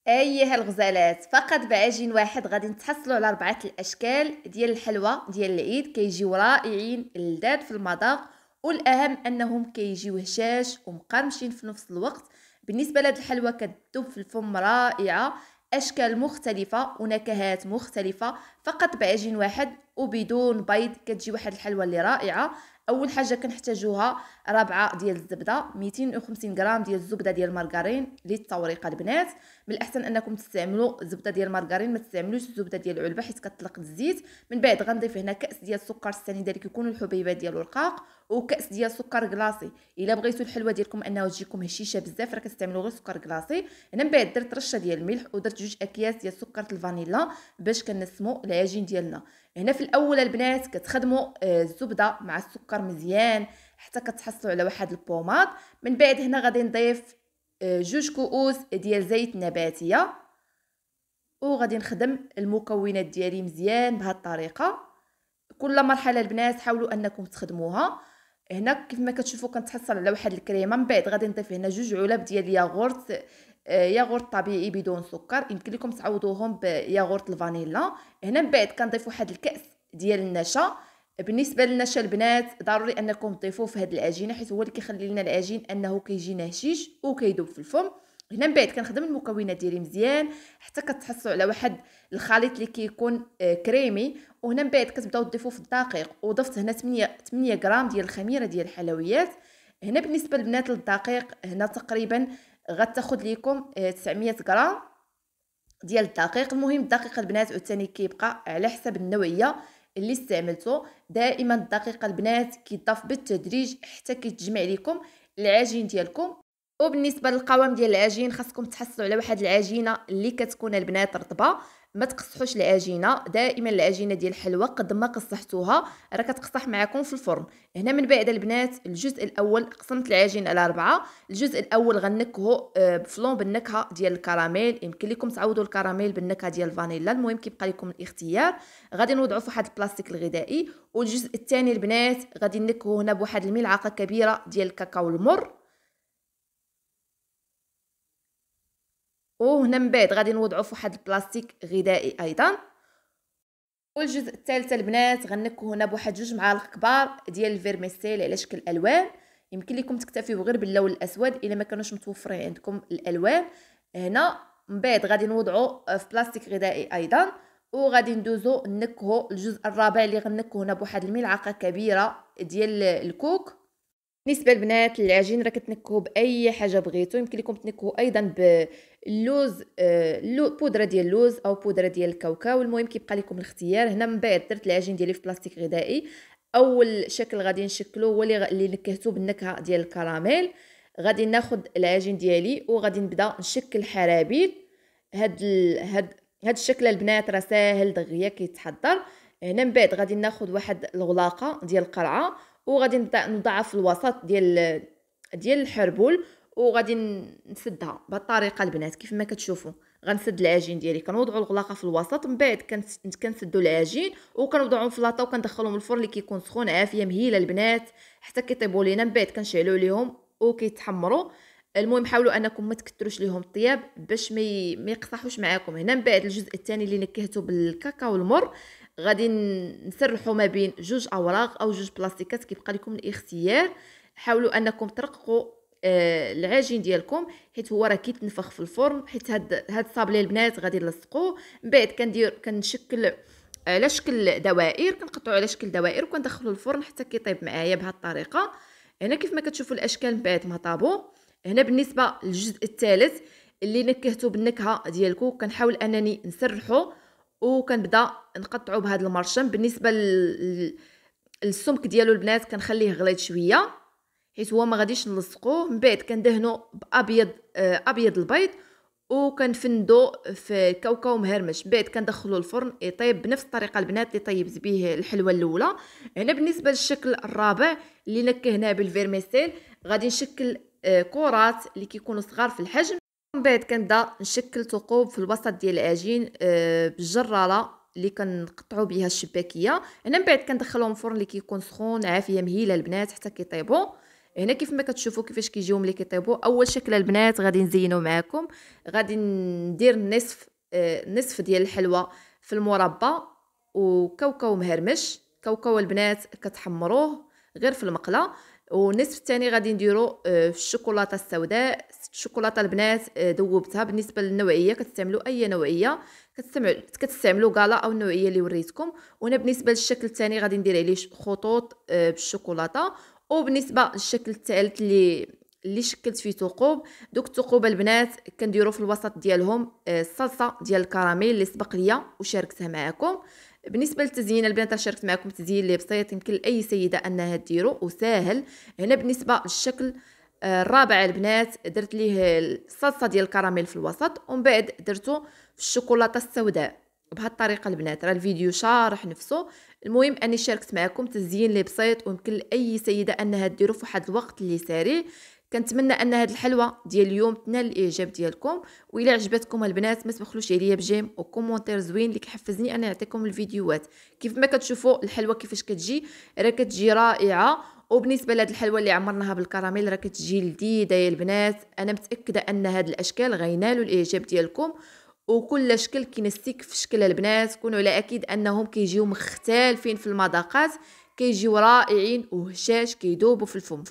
أيها الغزالات، فقط بعجين واحد غادي نتحصلوا على 4 الأشكال ديال الحلوى ديال العيد. كيجيو رائعين لذاذ في المذاق، والأهم أنهم كيجيو هشاش ومقرمشين في نفس الوقت. بالنسبة لهاد الحلوى كتذوب في الفم رائعة، أشكال مختلفة ونكهات مختلفة فقط بعجين واحد وبدون بيض. كتجي واحد الحلوى اللي رائعة. اول حاجه كنحتاجوها ربعه ديال الزبده، 250 غرام ديال الزبده ديال المارغرين للتوريقه. البنات من الاحسن انكم تستعملوا زبده ديال المارغرين، ما تستعملوش الزبده ديال العلبه حيت كتطلق الزيت. من بعد غنضيف هنا كاس ديال السكر السنيده اللي كيكونوا الحبيبات ديالو رقاق، وكاس ديال سكر كلاصي. الا بغيتوا الحلوه ديالكم انها تجيكم هشيشه بزاف راه كتستعملوا غير سكر كلاصي. هنا من بعد درت رشه ديال الملح ودرت 2 اكياس ديال سكر الفانيلا باش كنسمو العجين ديالنا. هنا في الاول البنات كتخدموا الزبده مع السكر مزيان حتى كتحصلوا على واحد البوماد. من بعد هنا غادي نضيف 2 كؤوس ديال زيت نباتيه، وغادي نخدم المكونات ديالي مزيان بهذه الطريقه. كل مرحله البنات حاولوا انكم تخدموها. هنا كيف ما كتشوفوا كنتحصل على واحد الكريمه. من بعد غادي نضيف هنا 2 علب ديال الياغورت، ياغورت طبيعي بدون سكر، يمكن لكم تعوضوهم بياغورت الفانيلا. هنا من بعد كنضيف واحد الكاس ديال النشا. بالنسبه للنشا البنات ضروري انكم تضيفوه في هذه العجينه حيت هو اللي كيخلي لنا العجين انه كيجينا هشيش وكيذوب في الفم. هنا من بعد كنخدم المكونات ديالي مزيان حتى كتحصلوا على واحد الخليط اللي كيكون كريمي. وهنا من بعد كتبداو تضيفوا في الدقيق، وضفت هنا 8 غرام ديال الخميره ديال الحلويات. هنا بالنسبه للبنات للدقيق هنا تقريبا غتاخذ لكم 900 غرام ديال الدقيق. المهم الدقيق البنات عاوتاني كيبقى على حسب النوعيه اللي استعملته. دائما الدقيق البنات كيضاف بالتدريج حتى كيتجمع لكم العجين ديالكم. وبالنسبه للقوام ديال العجين خاصكم تحصلوا على واحد العجينه اللي كتكون البنات رطبه، ما تقصحوش العجينه. دائما العجينه ديال الحلوى قد ما قصحتوها راه كتقصح معكم في الفرن. هنا من بعد البنات الجزء الاول قسمت العجين على 4. الجزء الاول غنكهو بفلون بالنكهه ديال الكراميل، يمكن لكم تعوضوا الكراميل بالنكهه ديال الفانيلا، المهم كيبقى لكم الاختيار. غادي نوضعوا في واحد البلاستيك الغذائي. والجزء الثاني البنات غادي نكهو هنا بواحد الملعقه كبيره ديال الكاكاو المر. وهنا من بعد غادي نوضعوا في واحد البلاستيك غذائي ايضا. والجزء الثالث البنات غنكهو هنا بواحد 2 معالق كبار ديال الفيرميسيل على شكل الوان. يمكن لكم تكتفيو غير باللون الاسود الا ما كانوش متوفرين عندكم الالوان. هنا من بعد غادي نوضعوا في بلاستيك غذائي ايضا، وغادي ندوزو نكهو الجزء الرابع اللي غنكهو هنا بواحد الملعقه كبيره ديال الكوك. بالنسبه للبنات العجين راه كتنكهوا باي حاجه بغيتو، يمكن لكم تنكهوا ايضا باللوز، بودره ديال اللوز او بودره ديال الكاوكاو، المهم كيبقى لكم الاختيار. هنا من بعد درت العجين ديالي في بلاستيك غذائي. اول شكل غادي نشكلو هو اللي نكهتو بالنكهه ديال الكراميل. غادي ناخذ العجين ديالي وغادي نبدا نشكل حرابيل. هاد الشكل البنات راه ساهل دغيا كيتحضر. هنا من بعد غادي ناخذ واحد الغلاقه ديال القرعه وغادي نبدا نضعها في الوسط ديال الحربول، وغادي نسدها بهذه الطريقه البنات كيف ما كتشوفوا. غنسد العجين ديالي، كنوضعوا الغلاقه في الوسط، من بعد كنسدوا العجين وكنوضعوهم في لاطا وكندخلوهم الفرن اللي كيكون سخون عافيه مهيله البنات حتى كيطيبوا لينا. من بعد كنشعلوا عليهم وكيتحمروا. المهم حاولوا انكم ما تكثروش ليهم الطياب باش ما يقصحوش معاكم. هنا من بعد الجزء الثاني اللي نكهته بالكاكاو المر غادي نسرحوا ما بين 2 اوراق او 2 بلاستيكات، كيبقى لكم الاختيار. حاولوا انكم ترققوا العجين ديالكم حيت هو راه كيتنفخ في الفرن. حيت هاد الصابلي البنات غادي نلصقوه. من بعد كنشكل على شكل دوائر، كنقطعوا على شكل دوائر وكندخلوا الفرن حتى كيطيب معايا بهذه الطريقه. هنا كيف ما كتشوفوا الاشكال من بعد ما طابوا. هنا بالنسبه للجزء الثالث اللي نكهته بالنكهه ديال الكوك كنحاول انني نسرحه وكنبدا نقطعو بهذا المرشم. بالنسبه للسمك ديالو البنات كنخليه غليظ شويه حيت هو ما غاديش نلصقوه. من بعد كندهنو بابيض ابيض البيض وكنفندو في كاوكاو مهرمش. من بعد كندخلو الفرن يطيب بنفس الطريقه البنات اللي طيبت به الحلوه الاولى. هنا بالنسبه للشكل الرابع اللي نكهناه بالفيرميسيل غادي نشكل كرات اللي كيكونوا صغار في الحجم. من بعد كنبدا نشكل ثقوب في الوسط ديال العجين بالجراله اللي كنقطعوا بها الشباكيه. هنا من بعد كندخلهم الفرن اللي كيكون سخون عافيه مهيله البنات حتى كيطيبوا. هنا كيف ما كتشوفوا كيفاش كيجيو ملي كيطيبوا. اول شكل البنات غادي نزينو معاكم، غادي ندير نصف ديال الحلوى في المربى وكاوكاو مهرمش. كاوكاو البنات كتحمروه غير في المقله، والنصف الثاني غادي نديرو في الشوكولاته السوداء. الشوكولاته البنات ذوبتها. بالنسبه للنوعيه كتستعملوا اي نوعيه، كتستعملوا كالا او النوعيه اللي وريتكم. وهنا بالنسبه للشكل الثاني غادي ندير عليه خطوط بالشوكولاته. وبالنسبه للشكل الثالث اللي شكلت فيه ثقوب، دوك الثقوب البنات كنديروا في الوسط ديالهم الصلصه ديال الكراميل اللي سبق ليا وشاركتها معكم. بالنسبه للتزيين البنات شاركت معكم تزيين اللي بسيط يمكن لاي سيده انها ديرو وسهل. هنا بالنسبه للشكل الرابع البنات درت ليه الصلصه ديال الكراميل في الوسط، ومن بعد درتو في الشوكولاته السوداء بهذه الطريقه البنات. راه الفيديو شارح نفسه. المهم اني شاركت معكم تزيين اللي بسيط ويمكن لاي سيده انها ديرو في واحد الوقت اللي سريع. كنتمنى ان هذه الحلوه ديال اليوم تنال الاعجاب ديالكم، والى عجبتكم البنات ما تبخلوش عليا بجيم وكومونتير زوين اللي كيحفزني انا نعطيكم الفيديوهات. كيف ما كتشوفوا الحلوه كيفاش كتجي، راه كتجي رائعه. وبالنسبه لهاد الحلوه اللي عمرناها بالكراميل راه كتجي لذيذه يا البنات. انا متاكده ان هاد الاشكال غينالوا الاعجاب ديالكم، وكل شكل كينسيك في شكل البنات. كونوا على اكيد انهم كيجيو مختلفين في المذاقات، كيجيو رائعين وهشاش كيذوبوا في الفم.